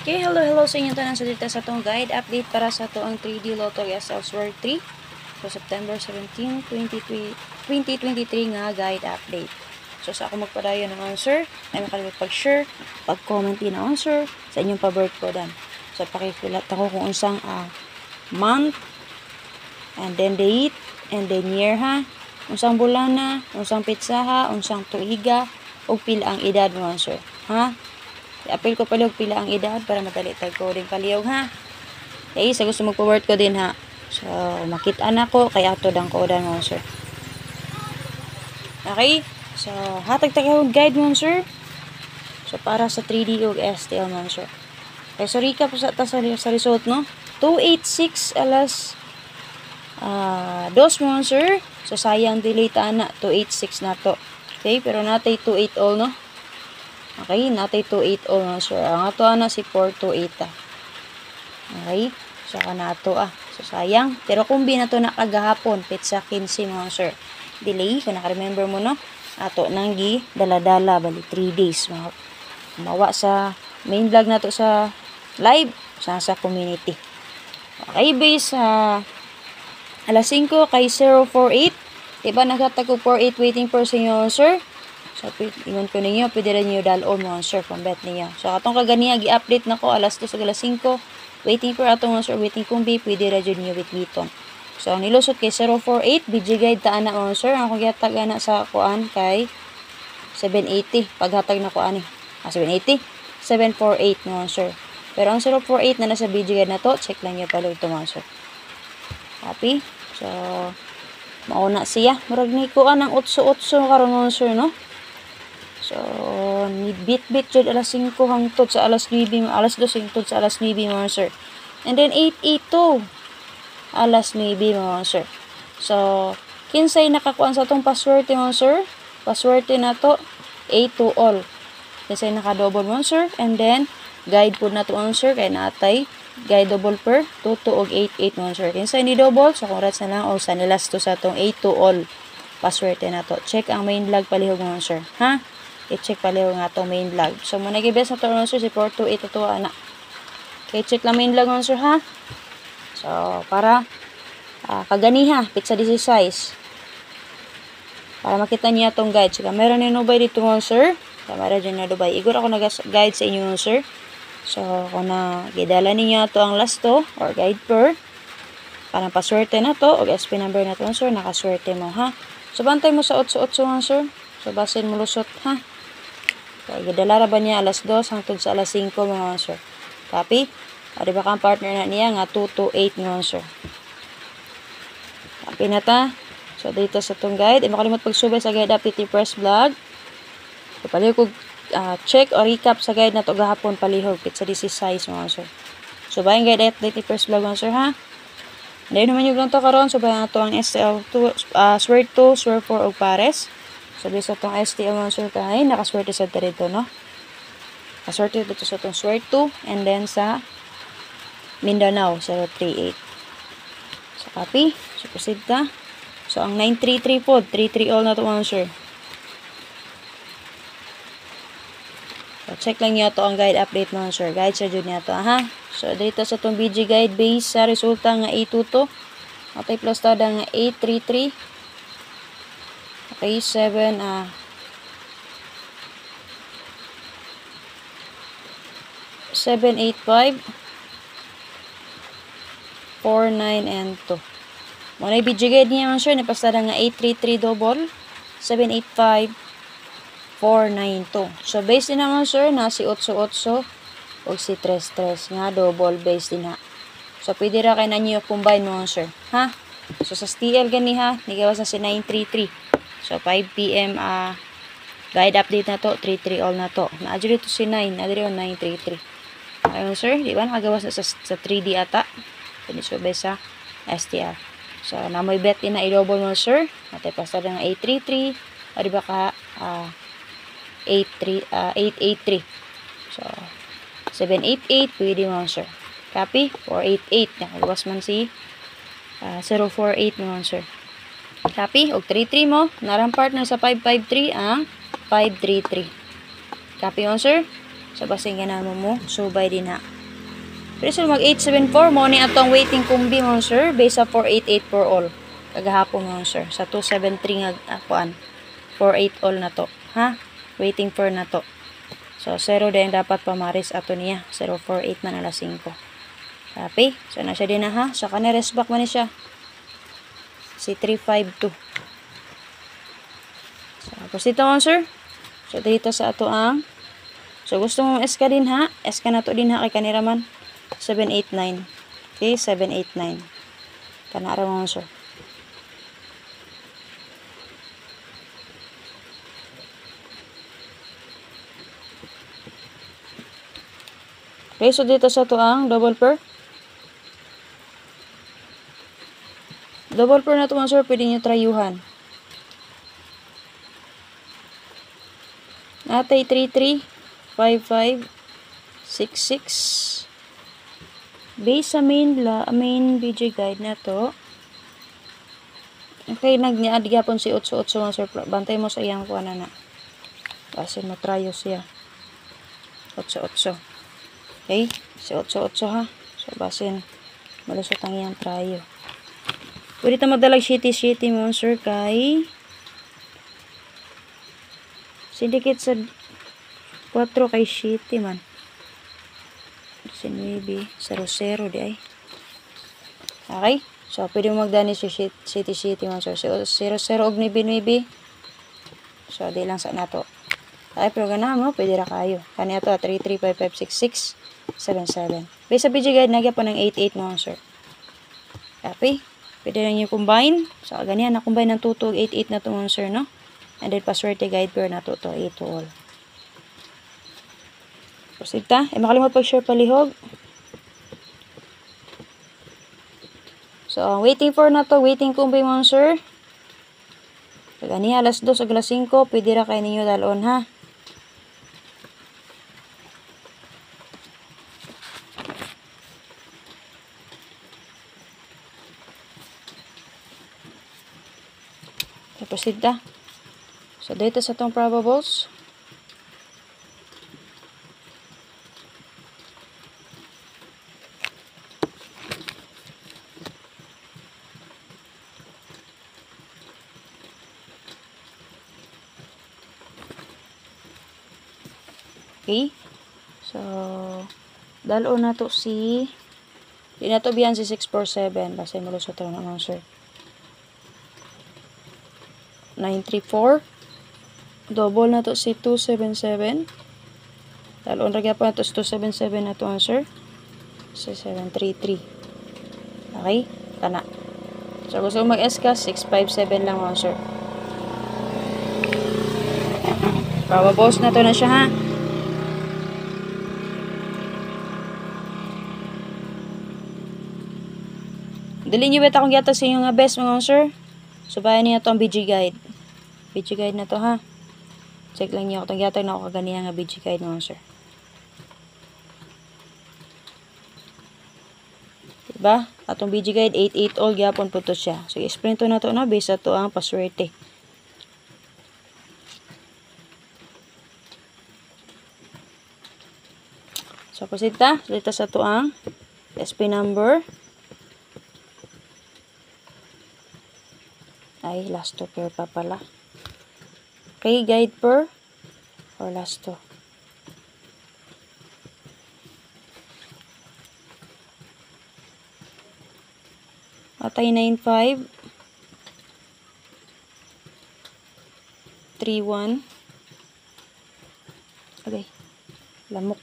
Okay, hello sa inyo tanan sa dito sa itong guide update para sa ito ang 3D Lotto SL Sword 3 so September 17, 2023 nga guide update. So sa ako magpadayon ng answer, ay makalimut pag-share, pag-comment din ang answer sa inyong pa-birth ko dan. So pakikilat ako kung unsang month, and then date, and then year ha, unsang bulana, unsang pitsa unsang tuiga, o pila ang edad mo answer. Ha? I-appeal ko palihog pila ang edad para madali tag-coding palihog ha. Okay, sa gusto magpa-word ko din ha. So, makita na ko, kaya ato dang kodan mo sir. Okay, so hatag tag-code guide mo sir. So, para sa 3D ug STL mo sir. Okay, so recap sa result no. 286 alas 2 mo sir. So, sayang delay ta na 286 na to. Okay, pero natay 28 all no. Okay, natay 280 na sir. Ang ato na si 428 Okay, so kanato So sayang, pero kumbi na to na kagahapon pitsa 15 mga sir. Delay, kung naka-remember mo no. Ato nang gi dala-dala bali 3 days mga mawa sa main vlog na to sa live sa community. Okay, base alas 5 kay 048. Diba naghatag ko 48 waiting for sa inyo sir. So, ingon ko ninyo, pwede rin nyo dalon mo, sir, kung bet ninyo. So, atong kaganiya, gi-update na ko, alas 2 sa alas 5. Waiting for atong sir, waiting kung be, pwede rin nyo bitbiton. So, ang nilusot kay 048, BG guide taan na mo, sir. Ang kagiyatag na sa kuan kay 780. Paghatag na kuan 780? 748 mo, sir. Pero ang 048 na nasa BG guide na to, check lang nyo pala ito mo, sir. Copy. So, mauna siya. Murag ni kuan ang 8-8 karon mo, sir, no? So, ni bit jud alas 5 hangtod sa alas 9, alas 2 hangtod sa alas 9 mga sir. And then 882 alas 9 mga sir. So, kinsay nakakuan sa tong password mga sir? Password na to A to all. Kinsay naka-double mga sir, and then guide po na to mga sir kay natay guide double per 22 og 88 mga sir. Kinsay ni double, so congrats na lang o sa nilas to sa tong A to all password na to. Check ang main log palihog mga sir, ha? I-check palihog nga itong main vlog. So, muna gibes na ito sir, si 428 ito na. Okay, check lang main vlog sir ha. So, para kaganiha, pizza 16. Para makita niya itong guide. So, meron ni Nubay dito sir. Kamera dyan na Dubai. Igor ako nag-guide sa inyo sir. So, kung gidala niya ito ang last to, or guide per, parang paswerte na to, o SP number na to sir, nakaswerte mo ha. So, bantay mo sa 88 sir. So, basin mo lusot ha. So, gidala ba niya alas 2 hangtod sa alas 5 mga sir. Copy? O, diba kang partner na niya nga 228 mga sir. Copy na ta. So, dito sa itong guide. Makalimot pagsubay sa guide update press vlog. So, palihog check o recap sa guide na to gahapon palihog. Pizza 16 mga sir. So, bayang guide update press vlog mga sir ha. Dahil naman yung lang to karon. So, bayang ito ang SL2, Sword 2, Sword 4 o Pares. So, sa itong STL mga sir kahay, nakaswerte sa dito, no? Nakaswerte dito sa itong Sword 2, and then sa Mindanao, 038. So, copy. So, proceed ka. So, ang 933 po, 33 all na ito mga sir. So, check lang niyo ito ang guide update mga sir. Guide sa dyan niya ito, ha? So, dito sa itong BG guide base sa resulta nga 822. Matay plus tada nga 833. Okay, 7, 785, 49 and 2. Muna ibigay niya mga sir, napasada nga 833 double, 785, 492. So, base din naman sir, na si 88 o si 33 nga double base din ha. So, pwede ra kayo na nyo combine mga sir, ha? So, sa STL gani ha, nigawas na si 933. So, 5 PM guide update na to, 33 all na to. Na-adjure dito si 9, na-adjure 933. Ayun sir, di ba? Nakagawas na sa 3D ata. Pwede subay sa STL. So, namoy bet din na i-double mo sir. Natay pasada ng 833. O di ba ka 883. So, 788 pwede mo sir. Copy? 488. Nakagawas man si 048 mo sir. Copy. O 33 mo. Narang partner sa 553 ang 533. Copy on sir. So, basing ka na mo. Subay din na. Pero sila mag 874 mo ni atong waiting kumbi mo sir based sa 488 for all. Kagahapon mo sir sa 273 nga akuan. 48 all na to. Ha? Waiting for na to. So 0 din dapat pamaris ato niya. 048 man alas 5. Copy. So na siya din na ha. So kana rest back man ni siya. Si 352. So proceed on sir. So dito sa ato ang so gusto mo SK din ha. SK na to din ha kay kanira man. 789. Okay, 789. Kanara mo sir. Okay, so dito sa to ang double pair. Double pair na to mga sir, pwede nyo tryuhan. Natay 33, 55, 66. Base sa main BJ guide na to. Okay, nag-add gyapon si 88 mga sir. Bantay mo sa iyang kuha na. Kasi mo tryo siya. 88. Okay, si 88 ha. So, basin malusot ang iyang tryo. Pwede ta magdalag shitty mo sir kay syndicate sa 4 kay shitty man. Maybe 00 di ay. Okay? So, pwede mo magdani si shitty man sir. 00 og nibi. So, di lang sa nato. Ay, pero ganahan mo, pwede ra kayo. Kani ato 33556677. Base sa BG guide nagya pa ng 88 mo sir. Copy. Pwede lang yung combine. So, ganyan, na-combine ng 2 to 88 na ito mga sir, no? And then, password guide pair na to 8 to all. Proceed ta. Makalimot pag-share palihog. So, waiting for na to. Waiting combine mga sir. So, ganyan, alas 2 o alas 5. Pwede ra kayo ninyo dalon, ha? Proceed ta. So, dito sa itong probables. Okay. So, dalo na to si di na to biyan si 647. Basta mo lusot lang naman sir. 934. Double na to si 277. Dalon ragya pa na to si 277 na to answer. Si 733. Okay? Kana. So, gusto mo mag-SK, 657 lang answer. Bababoss na to na siya ha. Dali nyo bet akong gata sa inyo nga best mga answer. Subayan niya to ang BG guide. BG guide na to ha. Check lang niyo ako. Tagyatar na ako kaganiya nga BG guide mga sir. Diba? Atong BG guide 88 all gyapon po to siya. So i-explain to na to no. Base to ang paswerte. So proceed ta. Dito sa to ang SP number. Ay, last to pair pa pala. Okay, guide per or last to. Atay 95 31. Okay. Lamok.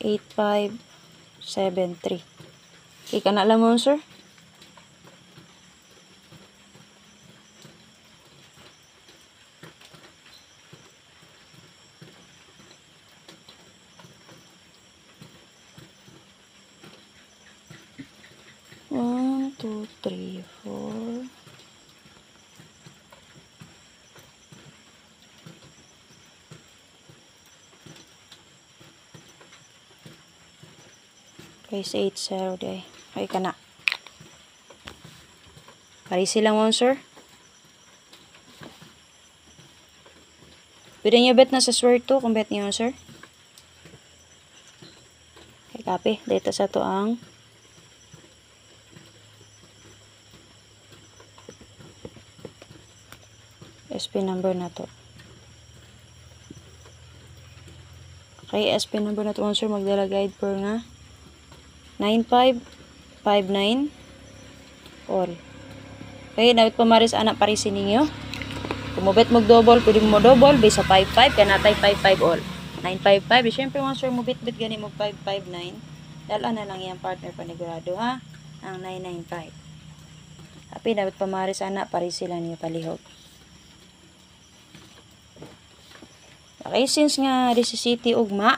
8573. Okay, kana lang mo, sir. One, two, three, four. Okay, 80 day. Okay ka na. Parisi lang mo, sir. Pwede niyo bet na sa swear to kung bet niyo, sir. Copy. Dito sa to ang SP number na to. Okay, SP number na to, sir. Magdala guide per nga 9559 all. Okay, dapat pamaris anak parisin ninyo. Kumubit mo double, pwede mo double, base sa 55, kanatay 55 all. 955, di syempre mga sir, mo bit-bit gani mo 559. Dala na lang yung partner panigurado ha, ang 995. Tapi dapat pamaris anak parisin lang niyo palihog. Okay, since nga di si city ugma,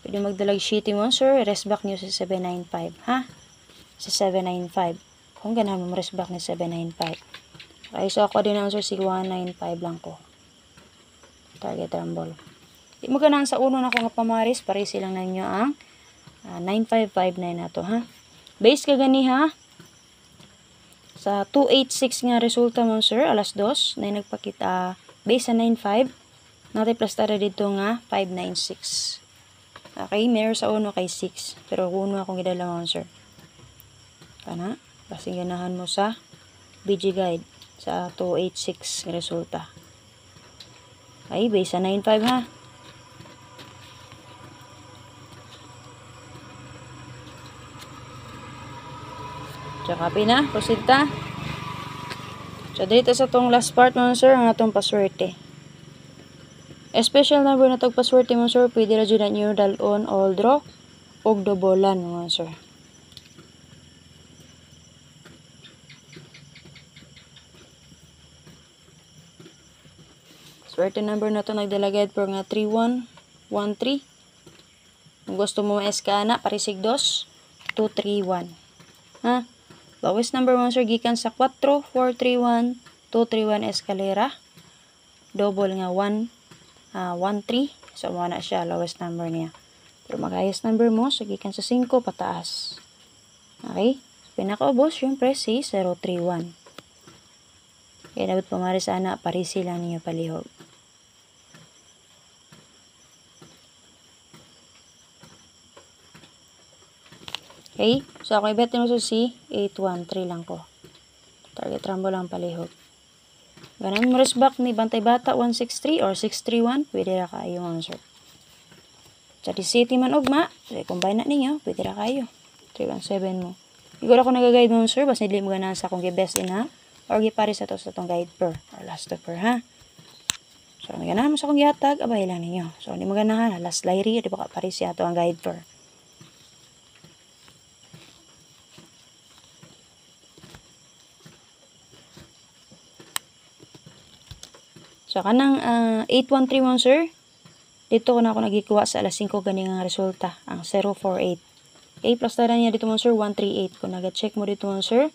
pwede magdalag city mo sir, rest back niyo sa 795 ha, sa 795. Kung ganahan mo rest back ni 795. Okay, so ako din ang sir, si 195 lang ko. Target rumble. Di mo ganahan sa uno na ko nga pamaris, pare silang na inyo ang 9559 na to ha. Base ka gani ha. Sa 286 nga resulta mo sir, alas 2, na nagpakita, base sa 95, natin plus tara dito nga 596. Okay, meron sa uno kay 6, pero uno akong gidala mo sir. Kana? Kasi ganahan mo sa BG guide sa 286 resulta. Okay, base sa 95 ha. So, copy na. Proceed ta. So, dito sa tong last part mo sir, ang atong paswerte. Special number na tong paswerte mo sir, pwede ra dyan nyo dalon all draw o dobolan mo sir. Swerte number na to nagdalagad por nga 3113. Kung gusto mo ma-eska na, parisig 2, 231. Ha? Lowest number mo sir, gikan sa 4, 431, 231 escalera. Double nga 1, 13. So, mo na siya, lowest number niya. Pero mag-highest number mo, so gikan sa 5 pataas. Okay? Pinaka-ubos, syempre, si 031. Kaya dapat pumari sana, parisi lang niyo palihog. Okay? So, ako i-bet mo si 813 lang ko. Target rumble lang palihog. Ganan mo back ni Bantay Bata 163 or 631, pwede ra kayo mga sir. Sa city man ugma, combine na ninyo, pwede ra kayo. 317 mo. Igor ako nag-guide mo sir, basta hindi mo ganahan sa akong best in ha, or gipari sa to sa tong guide per, or last per ha. So, kung ganahan mo sa akong gihatag, abay lang ninyo. So, hindi mo ganahan, last lyri, di ba ka pari siya to ang guide per. So, kanang 8131 sir, dito ko na ako nagikuha sa alas 5 ganing ang resulta, ang 048. Okay, plus tara niya dito mo sir, 138. Kung naga-check mo dito mo sir,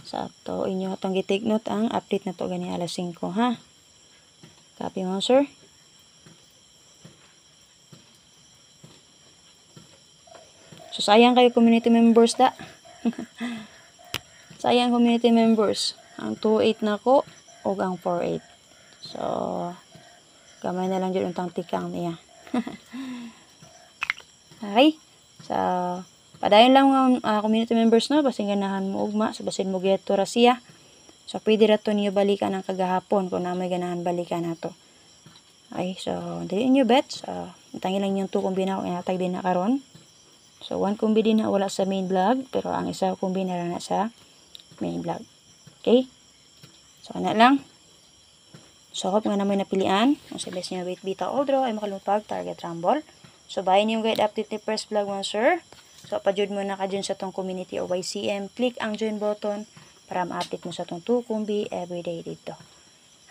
sa to inyo itong gi-take note ang update na to ganing alas 5 ha. Copy mo sir. So, sayang kayo community members da. Sayang community members. Ang 28 na ko, o ang 48. So, gamay na lang dyan untang tikang niya. Okay. So, padayon lang community members no, basin ganahan mo ugma, so basin mo geto ra siya. So, pwede ra to niyo balikan ang kagahapon kung na may ganahan balikan na to. Okay, so, dili niyo bet. So, tangi lang yung 2 kumbina ko inatag din na karon. So, 1 kumbi din na wala sa main vlog, pero ang isa kumbi na lang na sa main vlog. Okay? So, na lang. So, hope nga na may napilian. Kung sa best nyo wait bita all draw, ay makalupag target rumble. So, bayan yung guide update ni first vlog mo, sir. So, pa-join mo na ka dyan sa tong community o YCM. Click ang join button para ma-update mo sa tong 2 kumbi everyday dito.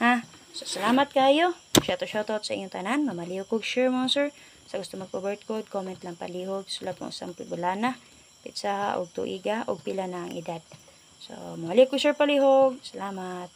Ha? So, salamat kayo. Shoutout sa inyong tanan. Mamalihog kog share mo, sir. Sa gusto magpa-birth code, comment lang palihog. Sulat mo sa bulana, pizza, og tuiga, og pila na ang edad. So, mamalihog kog share palihog. Salamat.